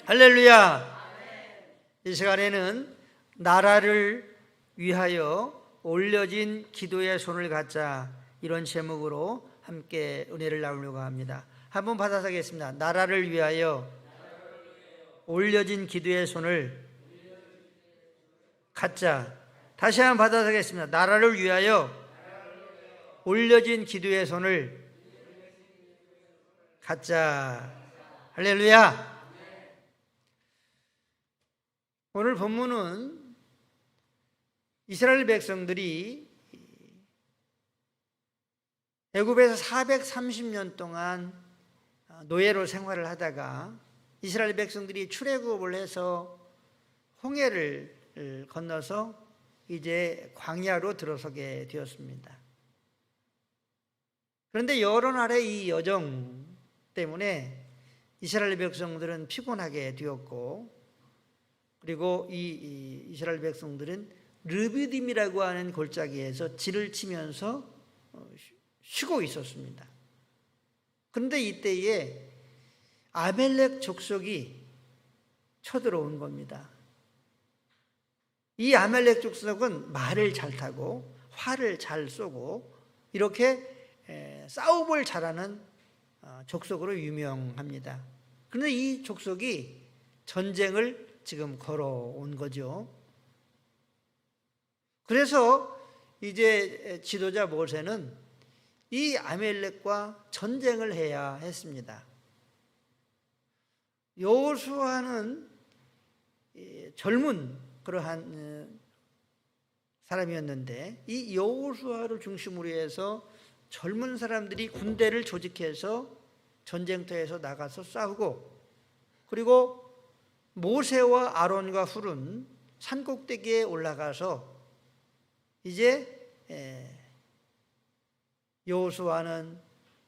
할렐루야. 이 시간에는 나라를 위하여 올려진 기도의 손을 갖자, 이런 제목으로 함께 은혜를 나누려고 합니다. 한번 받아서겠습니다. 나라를 위하여 올려진 기도의 손을 갖자. 다시 한번 받아서겠습니다. 나라를 위하여 올려진 기도의 손을 갖자. 할렐루야. 오늘 본문은 이스라엘 백성들이 애굽에서 430년 동안 노예로 생활을 하다가 이스라엘 백성들이 출애굽을 해서 홍해를 건너서 이제 광야로 들어서게 되었습니다. 그런데 여러 날의 이 여정 때문에 이스라엘 백성들은 피곤하게 되었고, 그리고 이 이스라엘 백성들은 르비딤이라고 하는 골짜기에서 진을 치면서 쉬고 있었습니다. 그런데 이때에 아멜렉 족속이 쳐들어온 겁니다. 이 아멜렉 족속은 말을 잘 타고 활을 잘 쏘고 이렇게 싸움을 잘하는 족속으로 유명합니다. 그런데 이 족속이 전쟁을 지금 걸어온 거죠. 그래서 이제 지도자 모세는 이 아멜렉과 전쟁을 해야 했습니다. 여호수아는 젊은 그러한 사람이었는데, 이 여호수아를 중심으로 해서 젊은 사람들이 군대를 조직해서 전쟁터에서 나가서 싸우고, 그리고 모세와 아론과 훌은 산꼭대기에 올라가서 이제 여호수아는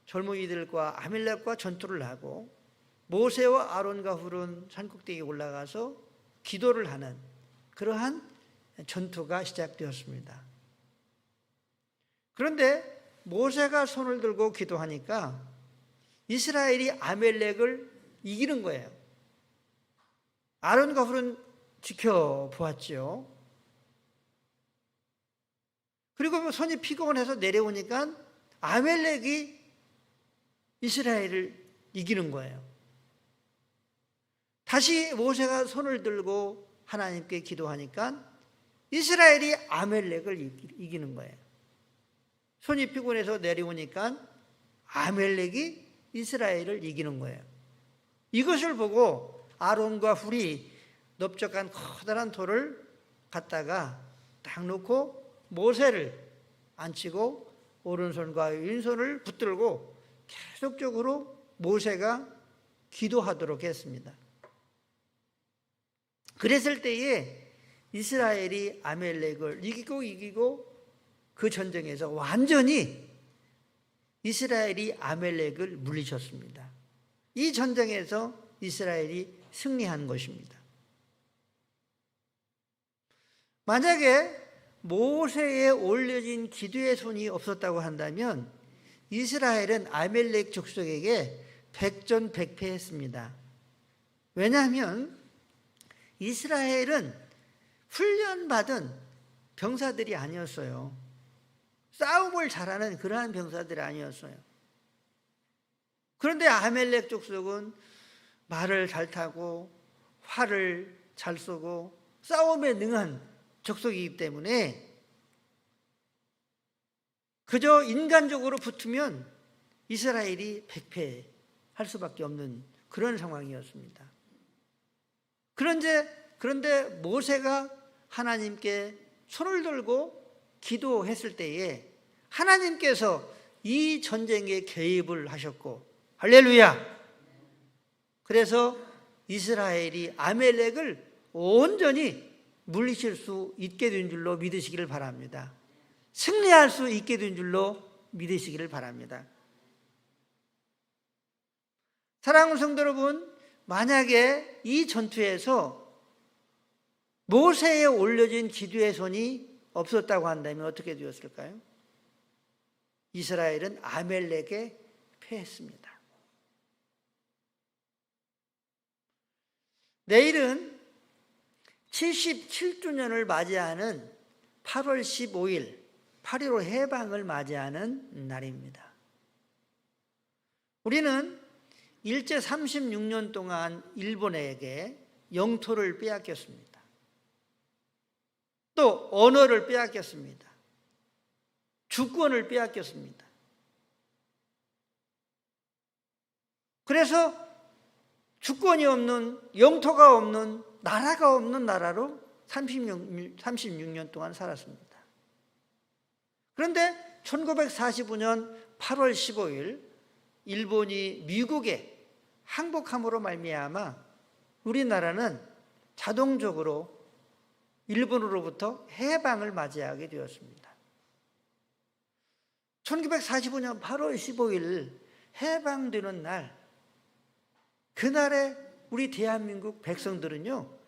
젊은이들과 아멜렉과 전투를 하고, 모세와 아론과 훌은 산꼭대기에 올라가서 기도를 하는 그러한 전투가 시작되었습니다. 그런데 모세가 손을 들고 기도하니까 이스라엘이 아멜렉을 이기는 거예요. 아론과 훌은 지켜보았죠. 그리고 손이 피곤해서 내려오니까 아멜렉이 이스라엘을 이기는 거예요. 다시 모세가 손을 들고 하나님께 기도하니까 이스라엘이 아멜렉을 이기는 거예요. 손이 피곤해서 내려오니까 아멜렉이 이스라엘을 이기는 거예요. 이것을 보고 아론과 훌이 넓적한 커다란 돌을 갖다가 딱 놓고 모세를 앉히고 오른손과 왼손을 붙들고 계속적으로 모세가 기도하도록 했습니다. 그랬을 때에 이스라엘이 아멜렉을 이기고 그 전쟁에서 완전히 이스라엘이 아멜렉을 물리쳤습니다. 이 전쟁에서 이스라엘이 승리한 것입니다. 만약에 모세에 올려진 기도의 손이 없었다고 한다면 이스라엘은 아멜렉 족속에게 백전백패했습니다. 왜냐하면 이스라엘은 훈련받은 병사들이 아니었어요. 싸움을 잘하는 그러한 병사들이 아니었어요. 그런데 아멜렉 족속은 말을 잘 타고 활을 잘 쏘고 싸움에 능한 족속이기 때문에 그저 인간적으로 붙으면 이스라엘이 백패할 수밖에 없는 그런 상황이었습니다. 그런데 모세가 하나님께 손을 들고 기도했을 때에 하나님께서 이 전쟁에 개입을 하셨고, 할렐루야! 그래서 이스라엘이 아멜렉을 온전히 물리칠 수 있게 된 줄로 믿으시기를 바랍니다. 승리할 수 있게 된 줄로 믿으시기를 바랍니다. 사랑하는 성도 여러분, 만약에 이 전투에서 모세에 올려진 기도의 손이 없었다고 한다면 어떻게 되었을까요? 이스라엘은 아멜렉에 패했습니다. 내일은 77주년을 맞이하는 8월 15일 8.15 해방을 맞이하는 날입니다. 우리는 일제 36년 동안 일본에게 영토를 빼앗겼습니다. 또 언어를 빼앗겼습니다. 주권을 빼앗겼습니다. 그래서 주권이 없는, 영토가 없는, 나라가 없는 나라로 36년 동안 살았습니다. 그런데 1945년 8월 15일 일본이 미국에 항복함으로 말미암아 우리나라는 자동적으로 일본으로부터 해방을 맞이하게 되었습니다. 1945년 8월 15일 해방되는 날, 그날에 우리 대한민국 백성들은요,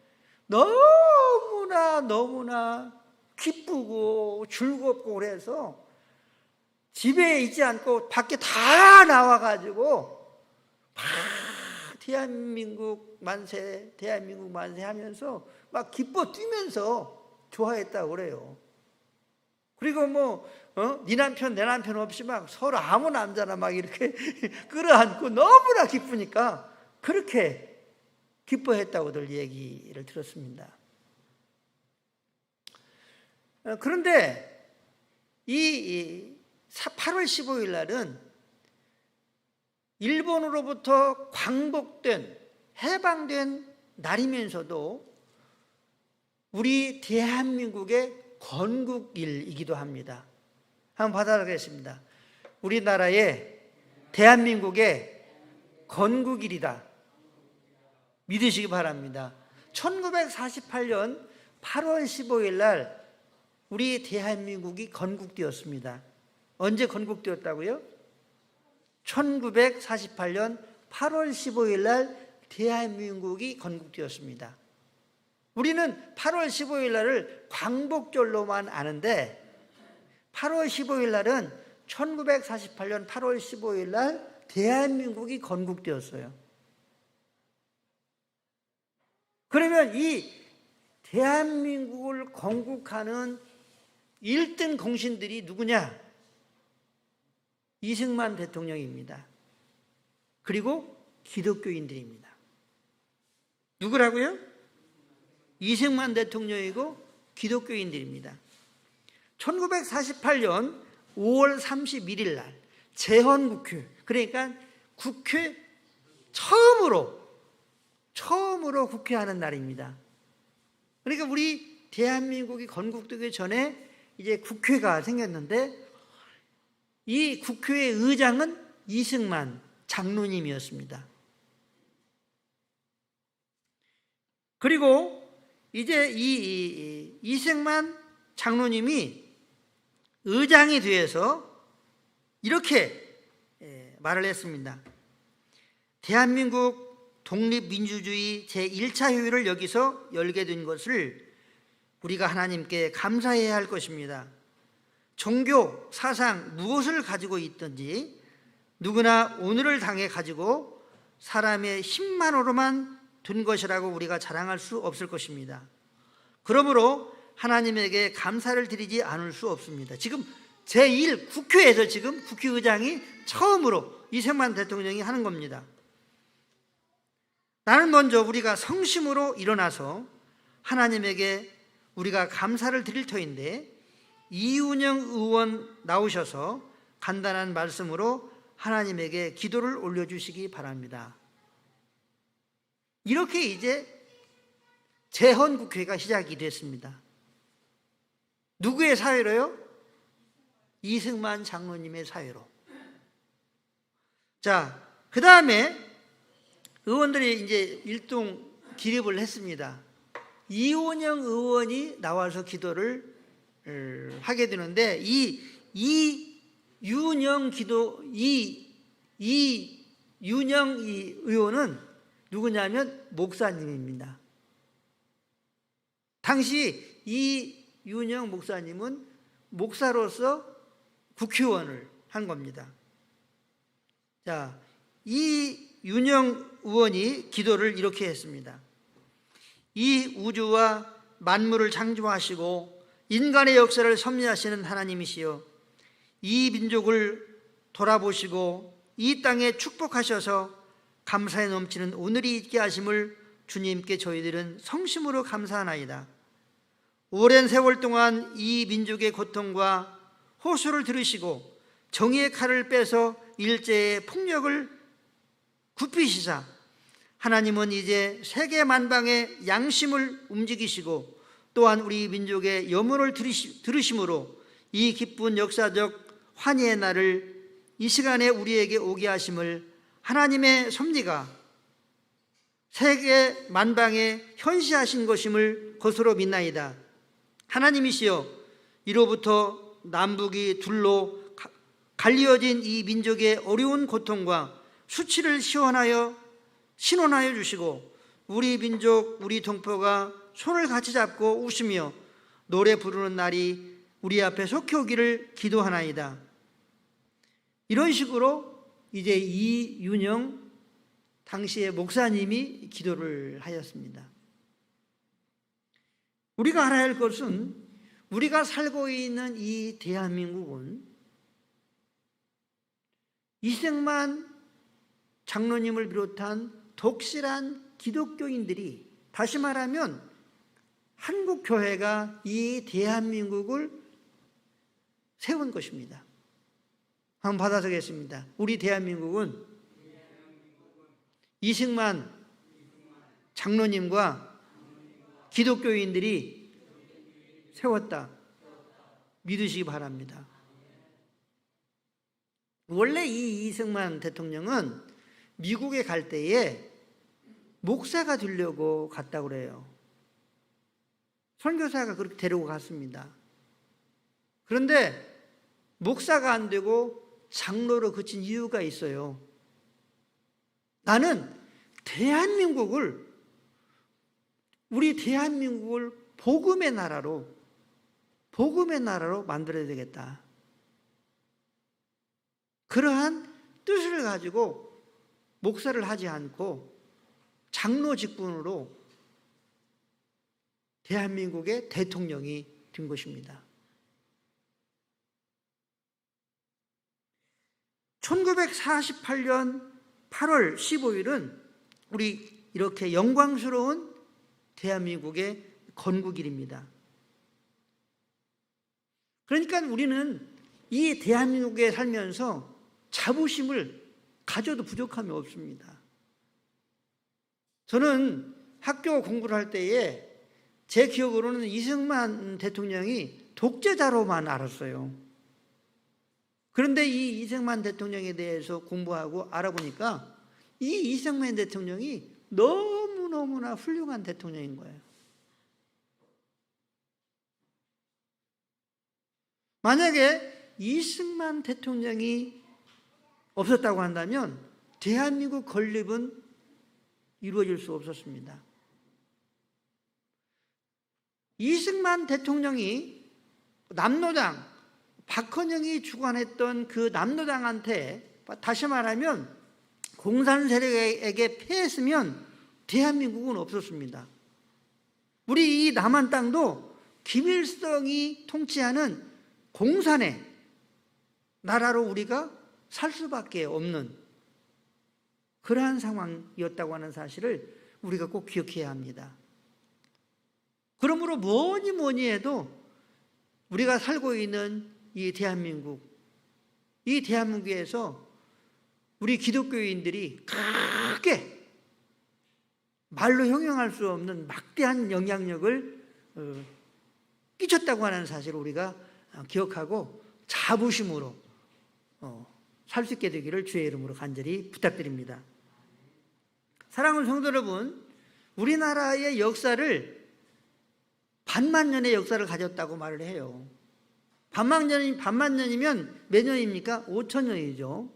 너무나 기쁘고 즐겁고 그래서 집에 있지 않고 밖에 다 나와가지고 막 대한민국 만세 하면서 막 기뻐 뛰면서 좋아했다고 그래요. 그리고 네 남편 내 남편 없이 막 서로 아무 남자나 막 이렇게 끌어안고 너무나 기쁘니까 그렇게 기뻐했다고들 얘기를 들었습니다. 그런데 이 8월 15일 날은 일본으로부터 광복된, 해방된 날이면서도 우리 대한민국의 건국일이기도 합니다. 한번 받아가겠습니다. 우리나라의 대한민국의 건국일이다. 믿으시기 바랍니다. 1948년 8월 15일 날 우리 대한민국이 건국되었습니다. 언제 건국되었다고요? 1948년 8월 15일 날 대한민국이 건국되었습니다. 우리는 8월 15일 날을 광복절로만 아는데 8월 15일 날은 1948년 8월 15일 날 대한민국이 건국되었어요. 그러면 이 대한민국을 건국하는 1등 공신들이 누구냐? 이승만 대통령입니다. 그리고 기독교인들입니다. 누구라고요? 이승만 대통령이고 기독교인들입니다. 1948년 5월 31일 날 제헌국회, 그러니까 국회 처음으로 국회하는 날입니다. 그러니까 우리 대한민국이 건국되기 전에 이제 국회가 생겼는데 이 국회의 의장은 이승만 장로님이었습니다. 그리고 이제 이 이승만 장로님이 의장이 되어서 이렇게 말을 했습니다. 대한민국 독립민주주의 제1차 회의를 여기서 열게 된 것을 우리가 하나님께 감사해야 할 것입니다. 종교, 사상 무엇을 가지고 있든지 누구나 오늘을 당해 가지고 사람의 힘만으로만 된 것이라고 우리가 자랑할 수 없을 것입니다. 그러므로 하나님에게 감사를 드리지 않을 수 없습니다. 지금 제1 국회에서 지금 국회의장이 처음으로 이승만 대통령이 하는 겁니다. 나는 먼저 우리가 성심으로 일어나서 하나님에게 우리가 감사를 드릴 터인데 이운영 의원 나오셔서 간단한 말씀으로 하나님에게 기도를 올려주시기 바랍니다. 이렇게 이제 제헌국회가 시작이 됐습니다. 누구의 사회로요? 이승만 장로님의 사회로. 자, 그 다음에 의원들이 이제 일동 기립을 했습니다. 이운영 의원이 나와서 기도를 하게 되는데 이윤영 의원은 누구냐면 목사님입니다. 당시 이윤영 목사님은 목사로서 국회의원을 한 겁니다. 자, 이윤영 의원이 기도를 이렇게 했습니다. 이 우주와 만물을 창조하시고 인간의 역사를 섭리하시는 하나님이시여, 이 민족을 돌아보시고 이 땅에 축복하셔서 감사에 넘치는 오늘이 있게 하심을 주님께 저희들은 성심으로 감사하나이다. 오랜 세월 동안 이 민족의 고통과 호소를 들으시고 정의의 칼을 빼서 일제의 폭력을 굽히시사 하나님은 이제 세계 만방의 양심을 움직이시고 또한 우리 민족의 염원을 들으심으로 이 기쁜 역사적 환희의 날을 이 시간에 우리에게 오게 하심을 하나님의 섭리가 세계 만방에 현시하신 것임을 것으로 믿나이다. 하나님이시여, 이로부터 남북이 둘로 갈리어진 이 민족의 어려운 고통과 수치를 신원하여 주시고 우리 민족, 우리 동포가 손을 같이 잡고 웃으며 노래 부르는 날이 우리 앞에 속히 오기를 기도하나이다. 이런 식으로 이제 이윤영 당시의 목사님이 기도를 하였습니다. 우리가 알아야 할 것은 우리가 살고 있는 이 대한민국은 이승만 장로님을 비롯한 독실한 기독교인들이, 다시 말하면 한국교회가 이 대한민국을 세운 것입니다. 한번 받아서겠습니다. 우리 대한민국은 이승만 장로님과 기독교인들이 세웠다. 믿으시기 바랍니다. 원래 이 이승만 대통령은 미국에 갈 때에 목사가 되려고 갔다고 그래요. 선교사가 그렇게 데리고 갔습니다. 그런데 목사가 안 되고 장로로 그친 이유가 있어요. 나는 우리 대한민국을 복음의 나라로 만들어야 되겠다. 그러한 뜻을 가지고 목사를 하지 않고 장로 직분으로 대한민국의 대통령이 된 것입니다. 1948년 8월 15일은 우리 이렇게 영광스러운 대한민국의 건국일입니다. 그러니까 우리는 이 대한민국에 살면서 자부심을 가져도 부족함이 없습니다. 저는 학교 공부를 할 때에 제 기억으로는 이승만 대통령이 독재자로만 알았어요. 그런데 이 이승만 대통령에 대해서 공부하고 알아보니까 이 이승만 대통령이 너무너무나 훌륭한 대통령인 거예요. 만약에 이승만 대통령이 없었다고 한다면 대한민국 건립은 이루어질 수 없었습니다. 이승만 대통령이 남로당, 박헌영이 주관했던 그 남로당한테, 다시 말하면 공산 세력에게 패했으면 대한민국은 없었습니다. 우리 이 남한 땅도 김일성이 통치하는 공산의 나라로 우리가 살 수밖에 없는 그러한 상황이었다고 하는 사실을 우리가 꼭 기억해야 합니다. 그러므로 뭐니 해도 우리가 살고 있는 이 대한민국에서 우리 기독교인들이 크게 말로 형용할 수 없는 막대한 영향력을 끼쳤다고 하는 사실을 우리가 기억하고 자부심으로 살 수 있게 되기를 주의 이름으로 간절히 부탁드립니다. 사랑하는 성도 여러분, 우리나라의 역사를 반만년의 역사를 가졌다고 말을 해요. 반만년이면 몇 년입니까? 5천년이죠.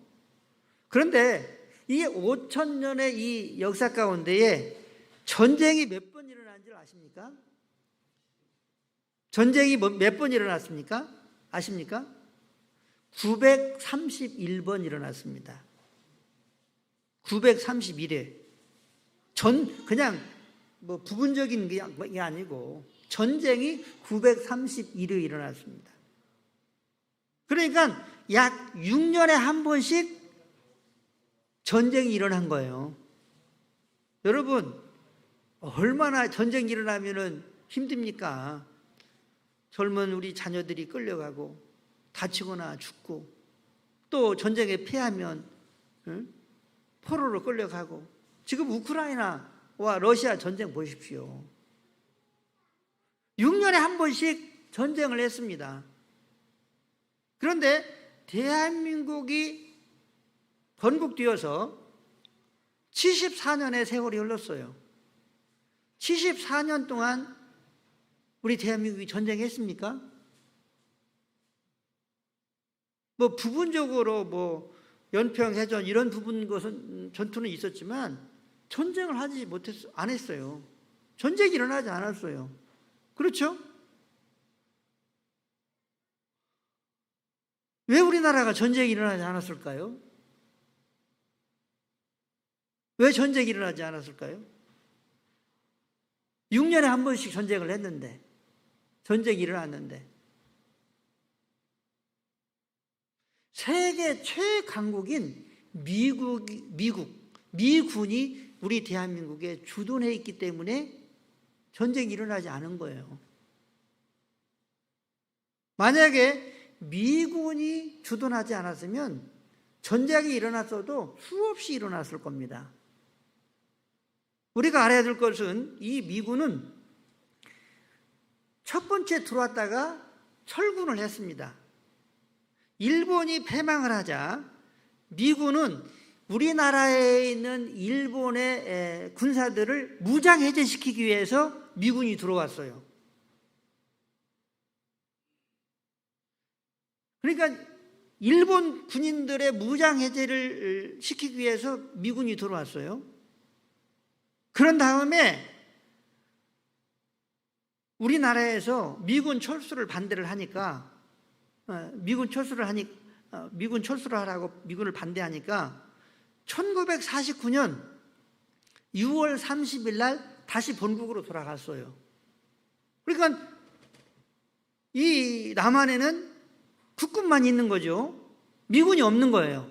그런데 이 5천년의 이 역사 가운데에 전쟁이 몇 번 일어난지 아십니까? 전쟁이 몇 번 일어났습니까? 아십니까? 931번 일어났습니다. 931회. 그냥 뭐 부분적인 게 아니고 전쟁이 931회 일어났습니다. 그러니까 약 6년에 한 번씩 전쟁이 일어난 거예요. 여러분, 얼마나 전쟁이 일어나면은 힘듭니까? 젊은 우리 자녀들이 끌려가고 다치거나 죽고, 또 전쟁에 패하면 포로로 끌려가고, 지금 우크라이나와 러시아 전쟁 보십시오. 6년에 한 번씩 전쟁을 했습니다. 그런데 대한민국이 건국되어서 74년의 세월이 흘렀어요. 74년 동안 우리 대한민국이 전쟁했습니까? 뭐 부분적으로 뭐 연평해전 이런 부분 것은 전투는 있었지만 전쟁을 하지 안 했어요. 전쟁이 일어나지 않았어요. 그렇죠? 왜 우리나라가 전쟁이 일어나지 않았을까요? 왜 전쟁이 일어나지 않았을까요? 6년에 한 번씩 전쟁을 했는데, 전쟁이 일어났는데, 세계 최강국인 미군이 우리 대한민국에 주둔해 있기 때문에 전쟁이 일어나지 않은 거예요. 만약에 미군이 주둔하지 않았으면 전쟁이 일어났어도 수없이 일어났을 겁니다. 우리가 알아야 될 것은 이 미군은 첫 번째 들어왔다가 철군을 했습니다. 일본이 패망을 하자 미군은 우리나라에 있는 일본의 군사들을 무장 해제시키기 위해서 미군이 들어왔어요. 그러니까 일본 군인들의 무장 해제를 시키기 위해서 미군이 들어왔어요. 그런 다음에 우리나라에서 미군 철수를 반대를 하니까, 미군 철수를 하라고 미군을 반대하니까 1949년 6월 30일 날 다시 본국으로 돌아갔어요. 그러니까 이 남한에는 국군만 있는 거죠. 미군이 없는 거예요.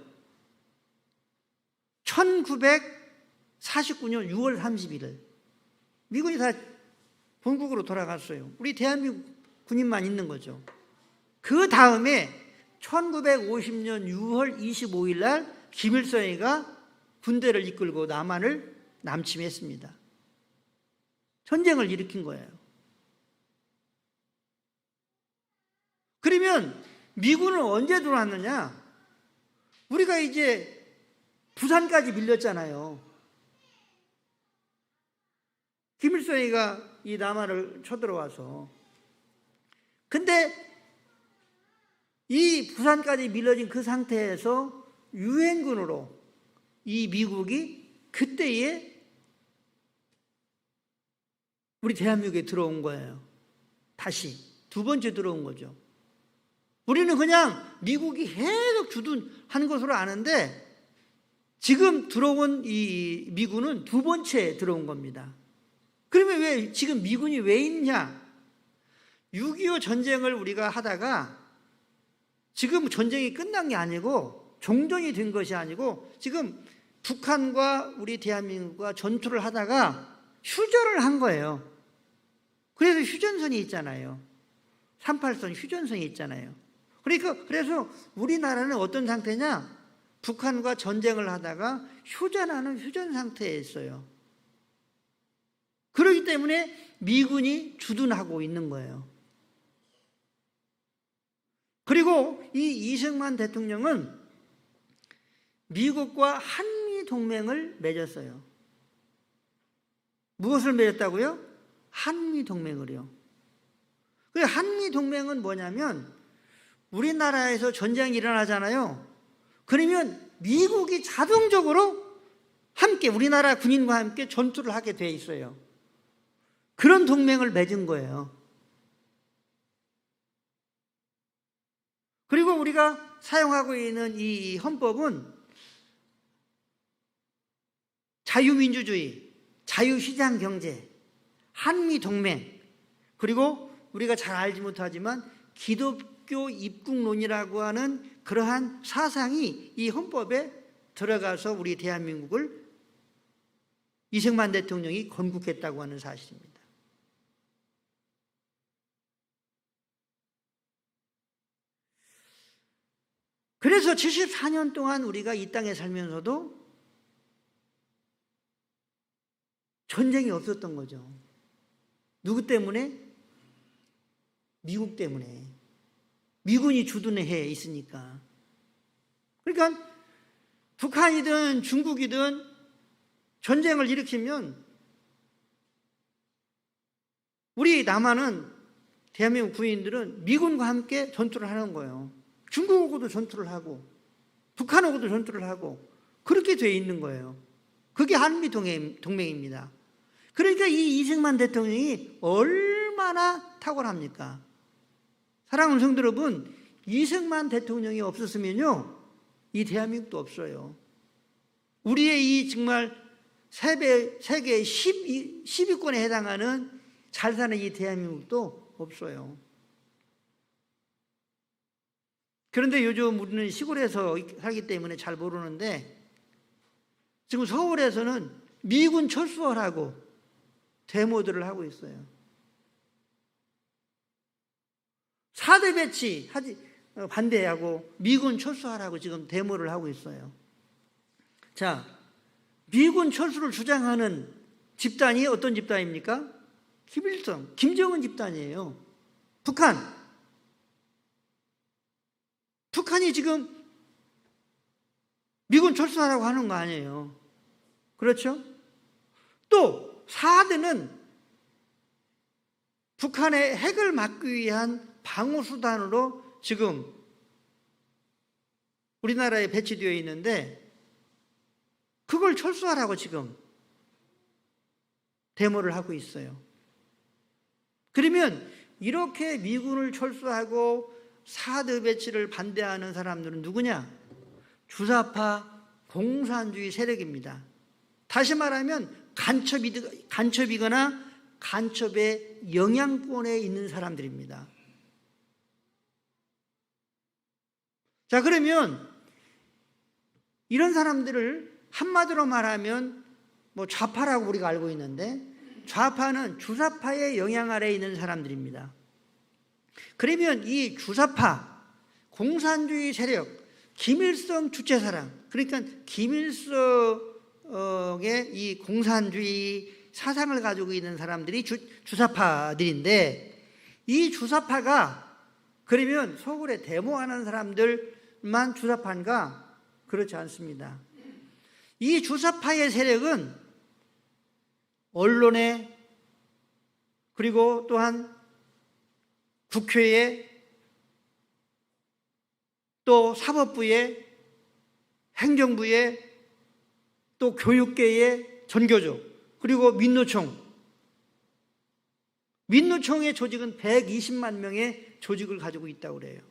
1949년 6월 31일 미군이 다 본국으로 돌아갔어요. 우리 대한민국 군인만 있는 거죠. 그 다음에 1950년 6월 25일 날 김일성이가 군대를 이끌고 남한을 남침했습니다. 전쟁을 일으킨 거예요. 그러면 미군은 언제 들어왔느냐? 우리가 이제 부산까지 밀렸잖아요. 김일성이가 이 남한을 쳐들어와서. 근데 이 부산까지 밀려진 그 상태에서 유엔군으로 이 미국이 그때에 우리 대한민국에 들어온 거예요. 다시 두 번째 들어온 거죠. 우리는 그냥 미국이 계속 주둔한 것으로 아는데 지금 들어온 이 미군은 두 번째 들어온 겁니다. 그러면 왜 지금 미군이 왜 있냐? 6.25 전쟁을 우리가 하다가 지금 전쟁이 끝난 게 아니고 종전이 된 것이 아니고 지금 북한과 우리 대한민국과 전투를 하다가 휴전을 한 거예요. 그래서 휴전선이 있잖아요. 38선 휴전선이 있잖아요. 그래서 우리나라는 어떤 상태냐? 북한과 전쟁을 하다가 휴전하는 휴전 상태에 있어요. 그렇기 때문에 미군이 주둔하고 있는 거예요. 그리고 이 이승만 대통령은 미국과 한미 동맹을 맺었어요. 무엇을 맺었다고요? 한미 동맹을요. 그 한미 동맹은 뭐냐면 우리나라에서 전쟁이 일어나잖아요. 그러면 미국이 자동적으로 함께 우리나라 군인과 함께 전투를 하게 돼 있어요. 그런 동맹을 맺은 거예요. 그리고 우리가 사용하고 있는 이 헌법은 자유민주주의, 자유시장 경제 한미 동맹, 그리고 우리가 잘 알지 못하지만 기독교 입국론이라고 하는 그러한 사상이 이 헌법에 들어가서 우리 대한민국을 이승만 대통령이 건국했다고 하는 사실입니다. 그래서 74년 동안 우리가 이 땅에 살면서도 전쟁이 없었던 거죠. 누구 때문에? 미국 때문에. 미군이 주둔해 있으니까. 그러니까 북한이든 중국이든 전쟁을 일으키면 우리 남한은, 대한민국 국민들은 미군과 함께 전투를 하는 거예요. 중국하고도 전투를 하고 북한하고도 전투를 하고 그렇게 돼 있는 거예요. 그게 한미 동맹입니다. 그러니까 이 이승만 대통령이 얼마나 탁월합니까? 사랑하는 성도 여러분, 이승만 대통령이 없었으면요, 이 대한민국도 없어요. 우리의 이 정말 세계 10위권에 해당하는 잘 사는 이 대한민국도 없어요. 그런데 요즘 우리는 시골에서 살기 때문에 잘 모르는데, 지금 서울에서는 미군 철수하라고 데모들을 하고 있어요. 4대 배치 반대하고 미군 철수하라고 지금 데모를 하고 있어요. 자, 미군 철수를 주장하는 집단이 어떤 집단입니까? 김일성, 김정은 집단이에요. 북한이 지금 미군 철수하라고 하는 거 아니에요. 그렇죠? 또 4대는 북한의 핵을 막기 위한 방어수단으로 지금 우리나라에 배치되어 있는데, 그걸 철수하라고 지금 데모를 하고 있어요. 그러면 이렇게 미군을 철수하고 4대 배치를 반대하는 사람들은 누구냐? 주사파 공산주의 세력입니다. 다시 말하면 간첩이거나 간첩의 영향권에 있는 사람들입니다. 자, 그러면 이런 사람들을 한마디로 말하면 뭐 좌파라고 우리가 알고 있는데, 좌파는 주사파의 영향 아래에 있는 사람들입니다. 그러면 이 주사파 공산주의 세력, 김일성 주체사랑, 그러니까 김일성의 이 공산주의 사상을 가지고 있는 사람들이 주사파들인데, 이 주사파가 그러면 서울에 데모하는 사람들만 주사파인가? 그렇지 않습니다. 이 주사파의 세력은 언론에, 그리고 또한 국회에, 또 사법부에, 행정부에, 또 교육계에, 전교조, 그리고 민노총의 조직은 120만 명의 조직을 가지고 있다고 그래요.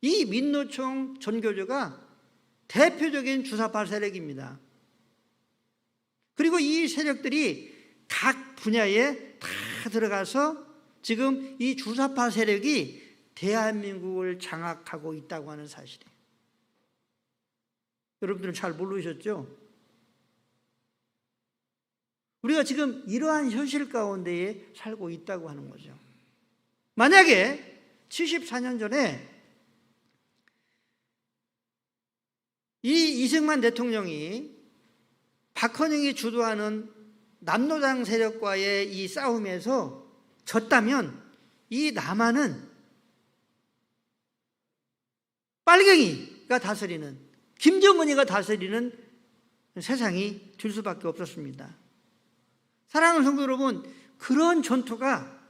이 민노총 전교조가 대표적인 주사파 세력입니다. 그리고 이 세력들이 각 분야에 다 들어가서 지금 이 주사파 세력이 대한민국을 장악하고 있다고 하는 사실이에요. 여러분들은 잘 모르셨죠? 우리가 지금 이러한 현실 가운데에 살고 있다고 하는 거죠. 만약에 74년 전에 이 이승만 대통령이 박헌영이 주도하는 남노당 세력과의 이 싸움에서 졌다면, 이 남한은 빨갱이가 다스리는, 김정은이가 다스리는 세상이 될 수밖에 없었습니다. 사랑하는 성도 여러분, 그런 전투가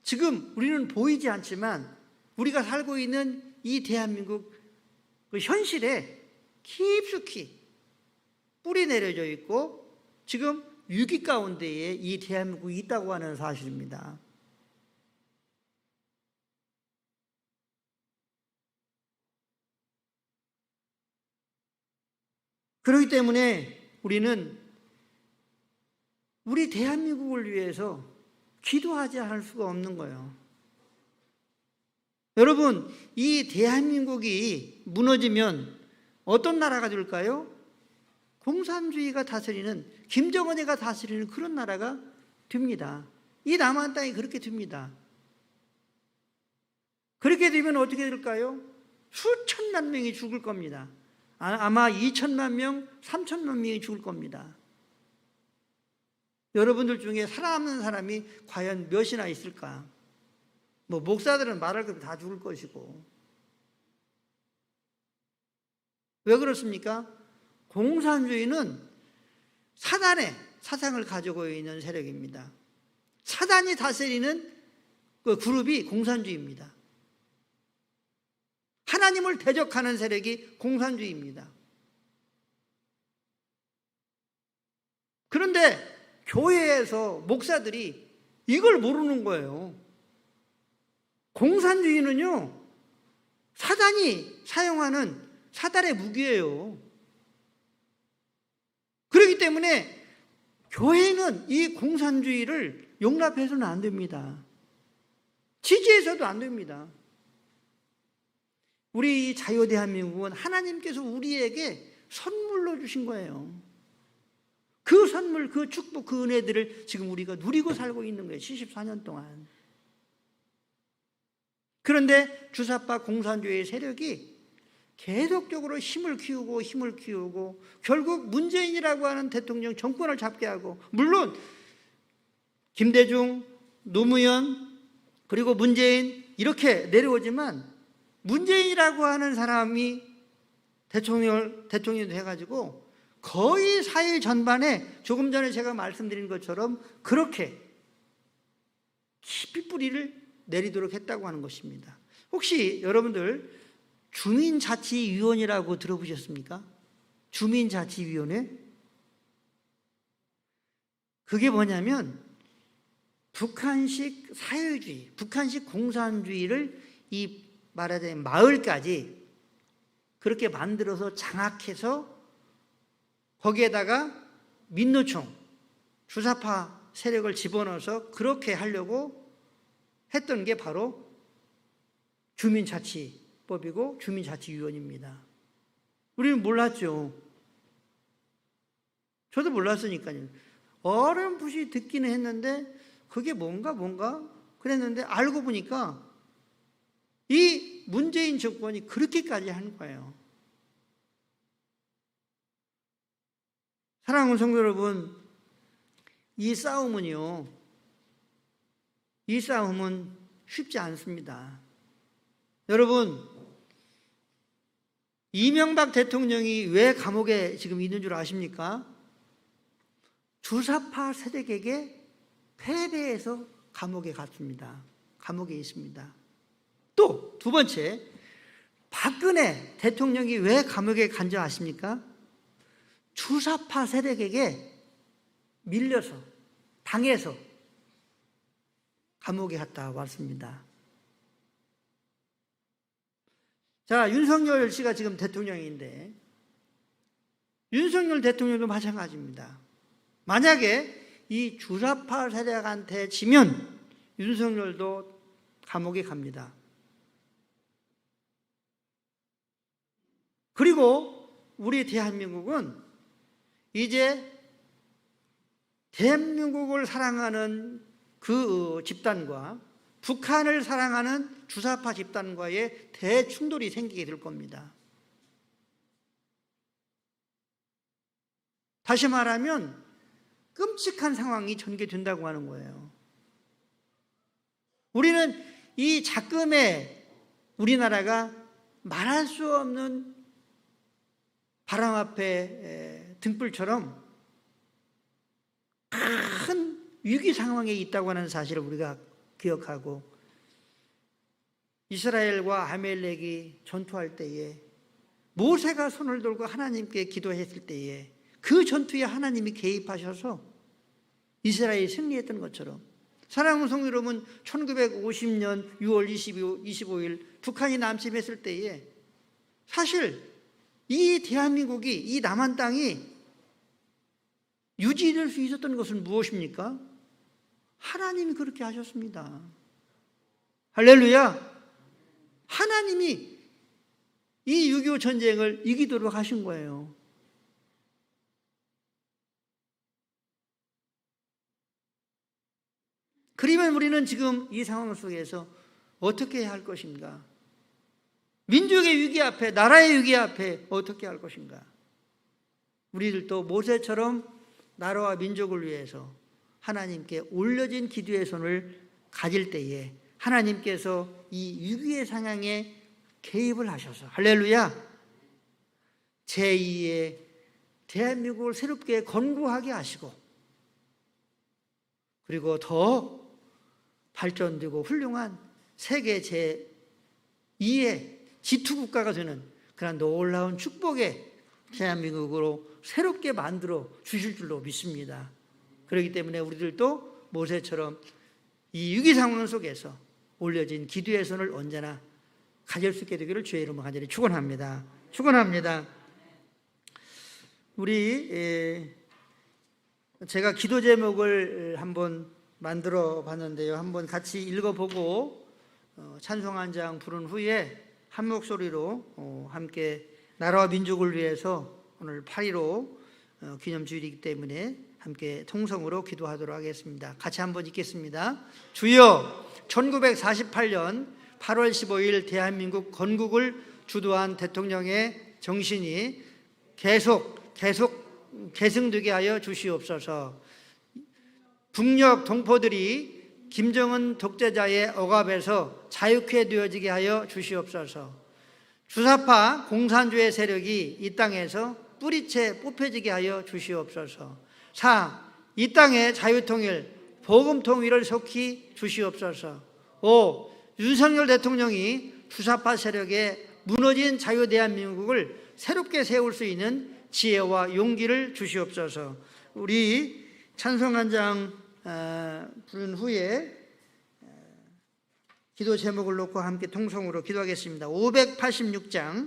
지금 우리는 보이지 않지만 우리가 살고 있는 이 대한민국 그 현실에 깊숙이 뿌리 내려져 있고 지금 위기 가운데에 이 대한민국이 있다고 하는 사실입니다. 그렇기 때문에 우리는 우리 대한민국을 위해서 기도하지 않을 수가 없는 거예요. 여러분, 이 대한민국이 무너지면 어떤 나라가 될까요? 공산주의가 다스리는, 김정은이가 다스리는 그런 나라가 됩니다. 이 남한 땅이 그렇게 됩니다. 그렇게 되면 어떻게 될까요? 수천만 명이 죽을 겁니다. 아마 2천만 명, 3천만 명이 죽을 겁니다. 여러분들 중에 살아남는 사람이 과연 몇이나 있을까? 뭐 목사들은 말할 것 다 죽을 것이고. 왜 그렇습니까? 공산주의는 사단의 사상을 가지고 있는 세력입니다. 사단이 다스리는 그 그룹이 공산주의입니다. 하나님을 대적하는 세력이 공산주의입니다. 그런데 교회에서 목사들이 이걸 모르는 거예요. 공산주의는요, 사단이 사용하는 사단의 무기예요. 그렇기 때문에 교회는 이 공산주의를 용납해서는 안 됩니다. 지지해서도 안 됩니다. 우리 이 자유대한민국은 하나님께서 우리에게 선물로 주신 거예요. 그 선물, 그 축복, 그 은혜들을 지금 우리가 누리고 살고 있는 거예요. 74년 동안. 그런데 주사파 공산주의 세력이 계속적으로 힘을 키우고 결국 문재인이라고 하는 대통령 정권을 잡게 하고, 물론 김대중, 노무현, 그리고 문재인 이렇게 내려오지만 문재인이라고 하는 사람이 대통령이 돼가지고 거의 사회 전반에 조금 전에 제가 말씀드린 것처럼 그렇게 깊이 뿌리를 내리도록 했다고 하는 것입니다. 혹시 여러분들 주민자치위원회라고 들어보셨습니까? 주민자치위원회? 그게 뭐냐면 북한식 사회주의, 북한식 공산주의를 이 말하자면 마을까지 그렇게 만들어서 장악해서 거기에다가 민노총, 주사파 세력을 집어넣어서 그렇게 하려고 했던 게 바로 주민자치법이고 주민자치위원회입니다. 우리는 몰랐죠. 저도 몰랐으니까요. 어렴풋이 듣기는 했는데 그게 뭔가 그랬는데 알고 보니까 이 문재인 정권이 그렇게까지 하는 거예요. 사랑하는 성도 여러분, 이 싸움은 쉽지 않습니다. 여러분, 이명박 대통령이 왜 감옥에 지금 있는 줄 아십니까? 주사파 세력에게 패배해서 감옥에 갔습니다. 감옥에 있습니다. 또 두 번째, 박근혜 대통령이 왜 감옥에 간 줄 아십니까? 주사파 세력에게 밀려서, 당해서 감옥에 갔다 왔습니다. 자, 윤석열 씨가 지금 대통령인데 윤석열 대통령도 마찬가지입니다. 만약에 이 주사파 세력한테 지면 윤석열도 감옥에 갑니다. 그리고 우리 대한민국은 이제 대한민국을 사랑하는 그 집단과 북한을 사랑하는 주사파 집단과의 대충돌이 생기게 될 겁니다. 다시 말하면 끔찍한 상황이 전개된다고 하는 거예요. 우리는 이 작금의 우리나라가 말할 수 없는 바람 앞에 등불처럼 큰 위기 상황에 있다고 하는 사실을 우리가 기억하고, 이스라엘과 아멜렉이 전투할 때에 모세가 손을 들고 하나님께 기도했을 때에 그 전투에 하나님이 개입하셔서 이스라엘이 승리했던 것처럼, 사랑하는 성도 여러분, 1950년 6월 25일 북한이 남침했을 때에 사실 이 대한민국이, 이 남한 땅이 유지될 수 있었던 것은 무엇입니까? 하나님이 그렇게 하셨습니다. 할렐루야. 하나님이 이 6.25 전쟁을 이기도록 하신 거예요. 그러면 우리는 지금 이 상황 속에서 어떻게 해야 할 것인가? 민족의 위기 앞에, 나라의 위기 앞에 어떻게 할 것인가? 우리들도 모세처럼 나라와 민족을 위해서 하나님께 올려진 기도의 손을 가질 때에 하나님께서 이 위기의 상황에 개입을 하셔서, 할렐루야, 제2의 대한민국을 새롭게 건국하게 하시고, 그리고 더 발전되고 훌륭한 세계 제2의 지투국가가 되는 그런 놀라운 축복의 대한민국으로 새롭게 만들어 주실 줄로 믿습니다. 그렇기 때문에 우리들도 모세처럼 이 위기 상황 속에서 올려진 기도의 손을 언제나 가질 수 있게 되기를 주의 이름으로 간절히 축원합니다. 축원합니다. 제가 기도 제목을 한번 만들어 봤는데요. 한번 같이 읽어보고 찬송 한 장 부른 후에 한 목소리로 함께 나라와 민족을 위해서 오늘 8.15 기념주일이기 때문에 함께 통성으로 기도하도록 하겠습니다. 같이 한번 읽겠습니다. 주여, 1948년 8월 15일 대한민국 건국을 주도한 대통령의 정신이 계속 계승되게 하여 주시옵소서. 북녘 동포들이 김정은 독재자의 억압에서 자유케 되어지게 하여 주시옵소서. 주사파 공산주의 세력이 이 땅에서 뿌리채 뽑혀지게 하여 주시옵소서. 4. 이 땅의 자유통일, 복음통일을 속히 주시옵소서. 5. 윤석열 대통령이 주사파 세력에 무너진 자유대한민국을 새롭게 세울 수 있는 지혜와 용기를 주시옵소서. 우리 찬송 한 장 부른 후에 기도 제목을 놓고 함께 통성으로 기도하겠습니다. 586장